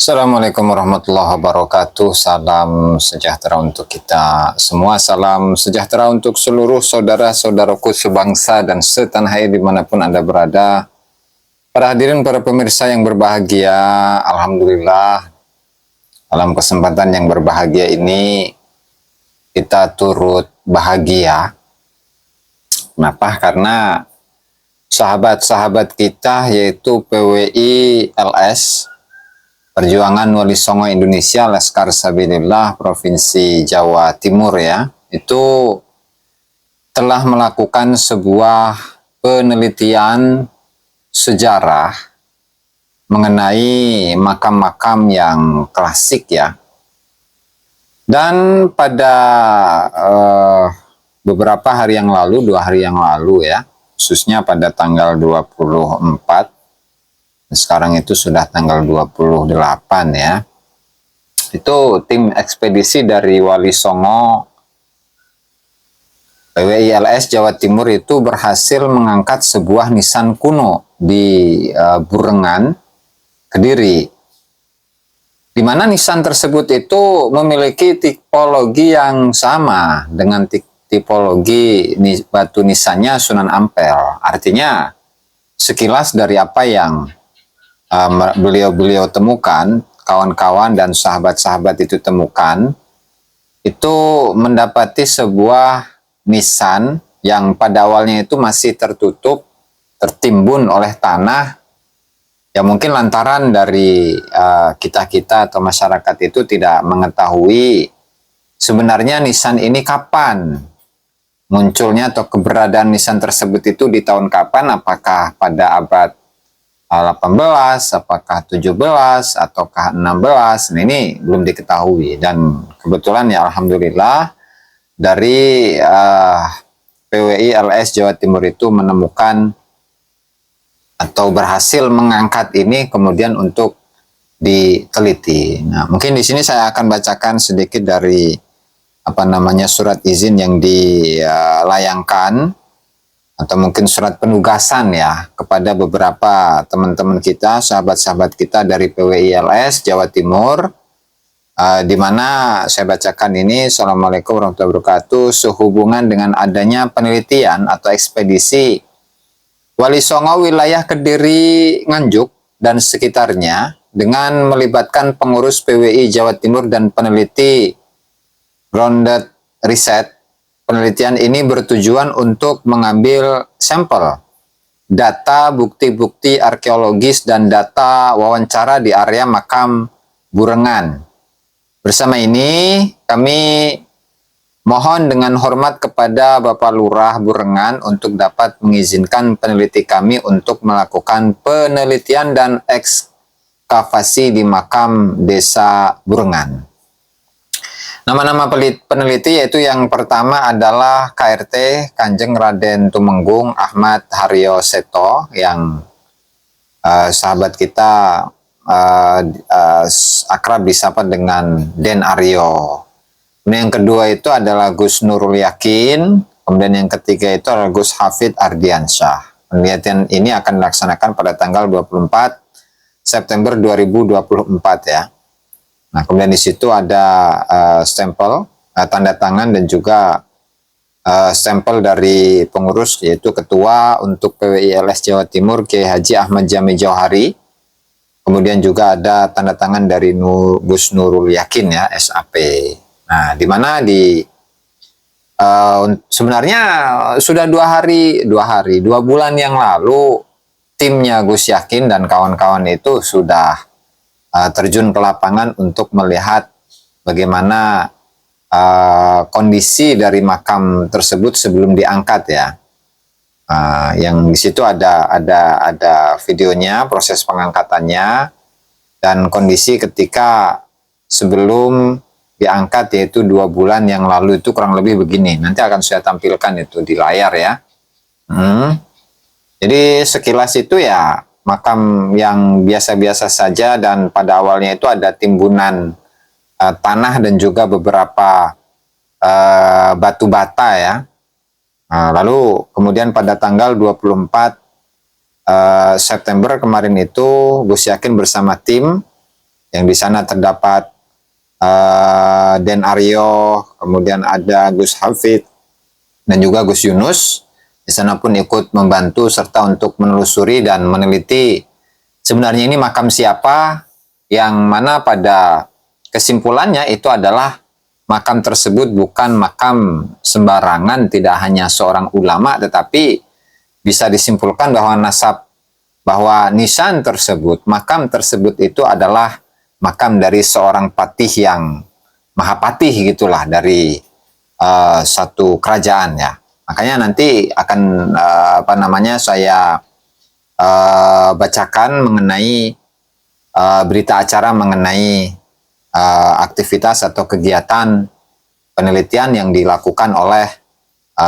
Assalamualaikum warahmatullahi wabarakatuh. Salam sejahtera untuk kita semua. Salam sejahtera untuk seluruh saudara-saudaraku sebangsa dan setanah air dimanapun Anda berada. Para hadirin, para pemirsa yang berbahagia, Alhamdulillah dalam kesempatan yang berbahagia ini kita turut bahagia. Kenapa? Karena sahabat-sahabat kita yaitu PWI LS Perjuangan Wali Songo Indonesia Laskar Sabilillah Provinsi Jawa Timur ya, itu telah melakukan sebuah penelitian sejarah mengenai makam-makam yang klasik ya. Dan pada beberapa hari yang lalu, 2 hari yang lalu ya, khususnya pada tanggal 24, sekarang itu sudah tanggal 28 ya. Itu tim ekspedisi dari Wali Songo PWI LS Jawa Timur itu berhasil mengangkat sebuah nisan kuno di Burengan, Kediri. Di mana nisan tersebut itu memiliki tipologi yang sama dengan tipologi batu nisannya Sunan Ampel. Artinya sekilas dari apa yang beliau-beliau temukan, kawan-kawan dan sahabat-sahabat itu temukan, itu mendapati sebuah nisan yang pada awalnya itu masih tertutup, tertimbun oleh tanah, ya mungkin lantaran dari kita-kita atau masyarakat itu tidak mengetahui sebenarnya nisan ini kapan munculnya atau keberadaan nisan tersebut itu di tahun kapan, apakah pada abad 18, apakah 17, ataukah 16, nah, ini belum diketahui. Dan kebetulan ya Alhamdulillah dari PWI LS Jawa Timur itu menemukan atau berhasil mengangkat ini kemudian untuk diteliti. Nah, mungkin di sini saya akan bacakan sedikit dari surat izin yang dilayangkan atau mungkin surat penugasan ya kepada beberapa teman-teman kita, sahabat-sahabat kita dari PWI LS Jawa Timur, di mana saya bacakan ini. Assalamualaikum warahmatullahi wabarakatuh. Sehubungan dengan adanya penelitian atau ekspedisi Wali Songo wilayah Kediri, Nganjuk dan sekitarnya dengan melibatkan pengurus PWI Jawa Timur dan peneliti grounded riset. Penelitian ini bertujuan untuk mengambil sampel data bukti-bukti arkeologis dan data wawancara di area makam Burengan. Bersama ini kami mohon dengan hormat kepada Bapak Lurah Burengan untuk dapat mengizinkan peneliti kami untuk melakukan penelitian dan ekskavasi di makam Desa Burengan. Nama-nama peneliti yaitu yang pertama adalah KRT Kanjeng Raden Tumenggung Ahmad Haryo Seto, yang sahabat kita akrab disapa dengan Den Aryo. Kemudian yang kedua itu adalah Gus Nurul Yakin. Kemudian yang ketiga itu adalah Gus Hafid Ardiansyah. Penelitian ini akan dilaksanakan pada tanggal 24 September 2024 ya. Nah, kemudian di situ ada stempel, tanda tangan dan juga stempel dari pengurus yaitu Ketua untuk PWI LS Jawa Timur Kiai Haji Ahmad Jami Jauhari. Kemudian juga ada tanda tangan dari Gus Nurul Yakin ya, SAP. Nah, di mana sebenarnya sudah 2 bulan yang lalu timnya Gus Yakin dan kawan-kawan itu sudah terjun ke lapangan untuk melihat bagaimana kondisi dari makam tersebut sebelum diangkat ya. Yang di situ ada videonya, proses pengangkatannya dan kondisi ketika sebelum diangkat, yaitu 2 bulan yang lalu itu kurang lebih begini. Nanti akan saya tampilkan itu di layar ya. Jadi sekilas itu ya makam yang biasa-biasa saja, dan pada awalnya itu ada timbunan tanah dan juga beberapa batu bata ya. Lalu kemudian pada tanggal 24 September kemarin itu Gus Yakin bersama tim yang di sana terdapat Den Aryo, kemudian ada Gus Hafid, dan juga Gus Yunus. Di sana pun ikut membantu serta untuk menelusuri dan meneliti sebenarnya ini makam siapa, yang mana pada kesimpulannya itu adalah makam tersebut bukan makam sembarangan, tidak hanya seorang ulama, tetapi bisa disimpulkan bahwa nisan tersebut, makam tersebut itu adalah makam dari seorang patih yang mahapatih gitulah, dari satu kerajaan ya. Makanya nanti akan saya bacakan mengenai berita acara mengenai aktivitas atau kegiatan penelitian yang dilakukan oleh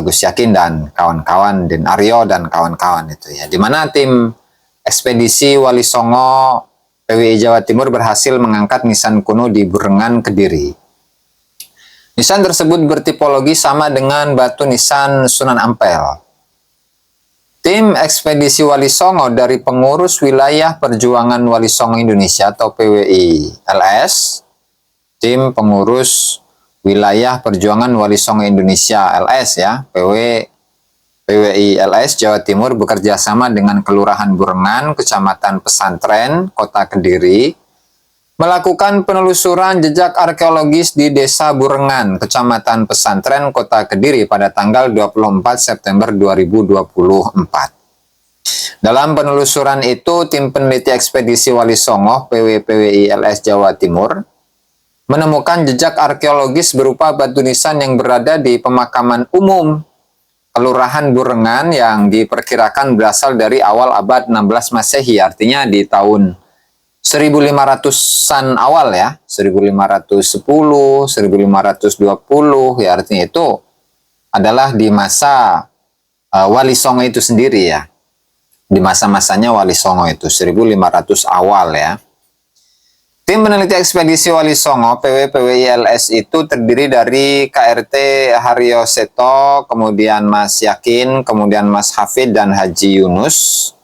Gus Yakin dan kawan-kawan, Den Aryo dan kawan-kawan itu ya. Di mana tim ekspedisi Wali Songo PWI Jawa Timur berhasil mengangkat nisan kuno di Burengan, Kediri. Nisan tersebut bertipologi sama dengan batu nisan Sunan Ampel. Tim ekspedisi Wali Songo dari pengurus wilayah Perjuangan Wali Songo Indonesia atau PWI LS, tim pengurus wilayah Perjuangan Wali Songo Indonesia LS ya, PWI LS Jawa Timur bekerja sama dengan Kelurahan Burengan, Kecamatan Pesantren, Kota Kediri, melakukan penelusuran jejak arkeologis di Desa Burengan, Kecamatan Pesantren, Kota Kediri pada tanggal 24 September 2024. Dalam penelusuran itu, tim peneliti ekspedisi Wali Songo PWI LS Jawa Timur menemukan jejak arkeologis berupa batu nisan yang berada di pemakaman umum Kelurahan Burengan yang diperkirakan berasal dari awal abad 16 Masehi, artinya di tahun 1500-an awal ya, 1510, 1520 ya, artinya itu adalah di masa Wali Songo itu sendiri ya. Di masa-masanya Wali Songo itu 1500 awal ya. Tim peneliti ekspedisi Wali Songo PWI LS itu terdiri dari KRT Haryo Seto, kemudian Mas Yakin, kemudian Mas Hafid dan Haji Yunus.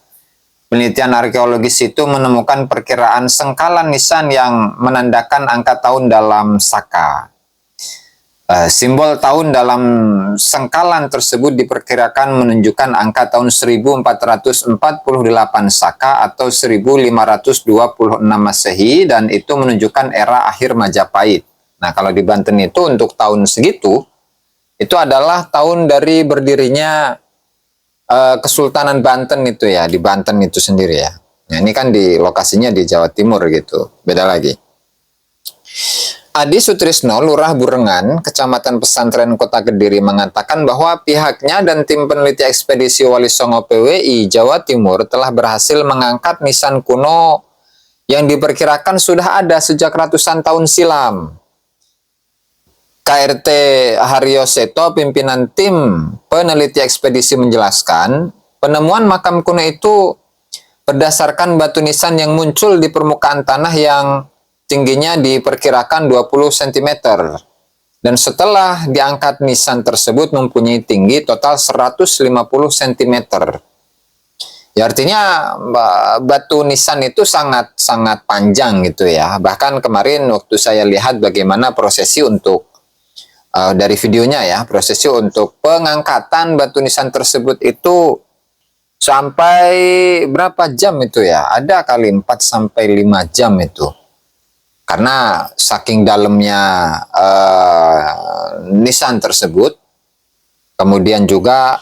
Penelitian arkeologis itu menemukan perkiraan sengkalan nisan yang menandakan angka tahun dalam Saka. Simbol tahun dalam sengkalan tersebut diperkirakan menunjukkan angka tahun 1448 Saka atau 1526 Masehi, dan itu menunjukkan era akhir Majapahit. Nah, kalau di Banten itu untuk tahun segitu, itu adalah tahun dari berdirinya Kesultanan Banten itu ya, di Banten itu sendiri ya. Nah, ini kan di lokasinya di Jawa Timur gitu, beda lagi. Adi Sutrisno, Lurah Burengan, Kecamatan Pesantren Kota Kediri mengatakan bahwa pihaknya dan tim peneliti ekspedisi Wali Songo PWI Jawa Timur telah berhasil mengangkat nisan kuno yang diperkirakan sudah ada sejak ratusan tahun silam. KRT Haryo Seto, pimpinan tim peneliti ekspedisi menjelaskan, penemuan makam kuno itu berdasarkan batu nisan yang muncul di permukaan tanah yang tingginya diperkirakan 20 cm. Dan setelah diangkat nisan tersebut mempunyai tinggi total 150 cm. Ya, artinya batu nisan itu sangat panjang gitu ya. Bahkan kemarin waktu saya lihat bagaimana prosesi untuk dari videonya ya, prosesi untuk pengangkatan batu nisan tersebut itu sampai berapa jam itu ya? Ada kali 4 sampai 5 jam itu. Karena saking dalamnya nisan tersebut, kemudian juga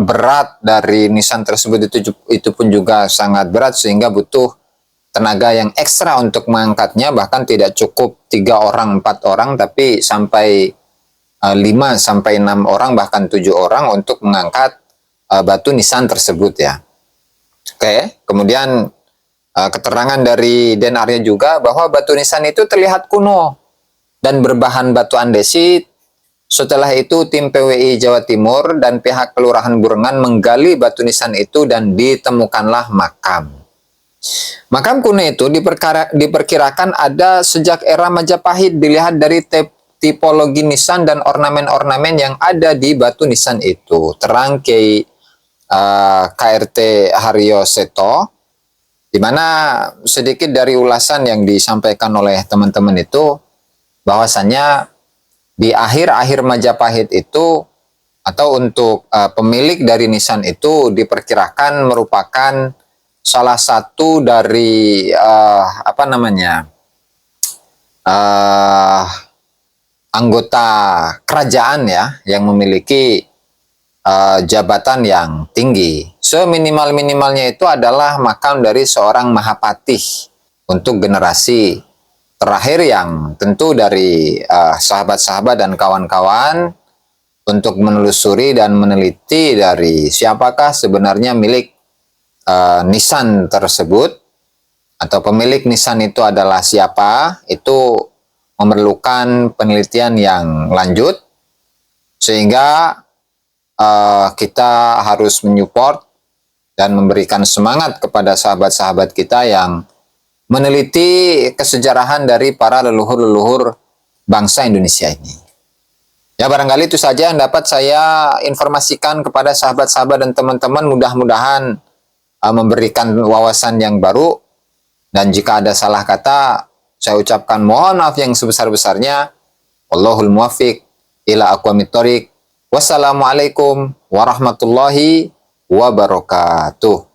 berat dari nisan tersebut itu pun juga sangat berat, sehingga butuh tenaga yang ekstra untuk mengangkatnya. Bahkan tidak cukup 3 orang, 4 orang, tapi sampai 5 sampai 6 orang, bahkan 7 orang untuk mengangkat batu nisan tersebut ya. Oke, kemudian keterangan dari Den Aryo juga bahwa batu nisan itu terlihat kuno dan berbahan batu andesit. Setelah itu tim PWI Jawa Timur dan pihak Kelurahan Burengan menggali batu nisan itu dan ditemukanlah makam. Makam kuno itu diperkirakan ada sejak era Majapahit, dilihat dari tipologi nisan dan ornamen-ornamen yang ada di batu nisan itu. Terang KRT Haryo Seto, Di mana sedikit dari ulasan yang disampaikan oleh teman-teman itu bahwasannya di akhir-akhir Majapahit itu atau untuk pemilik dari nisan itu diperkirakan merupakan salah satu dari uh, anggota kerajaan ya yang memiliki jabatan yang tinggi. Seminimal-minimalnya itu adalah makam dari seorang Mahapatih untuk generasi terakhir yang tentu dari sahabat-sahabat dan kawan-kawan untuk menelusuri dan meneliti dari siapakah sebenarnya milik nisan tersebut atau pemilik nisan itu adalah siapa, itu memerlukan penelitian yang lanjut sehingga kita harus menyupport dan memberikan semangat kepada sahabat-sahabat kita yang meneliti kesejarahan dari para leluhur-leluhur bangsa Indonesia ini. Ya, barangkali itu saja yang dapat saya informasikan kepada sahabat-sahabat dan teman-teman. Mudah-mudahan memberikan wawasan yang baru. Dan jika ada salah kata, saya ucapkan mohon maaf yang sebesar-besarnya. Wallahul muwaffiq ila aqwamit thoriq. Wassalamualaikum warahmatullahi wabarakatuh.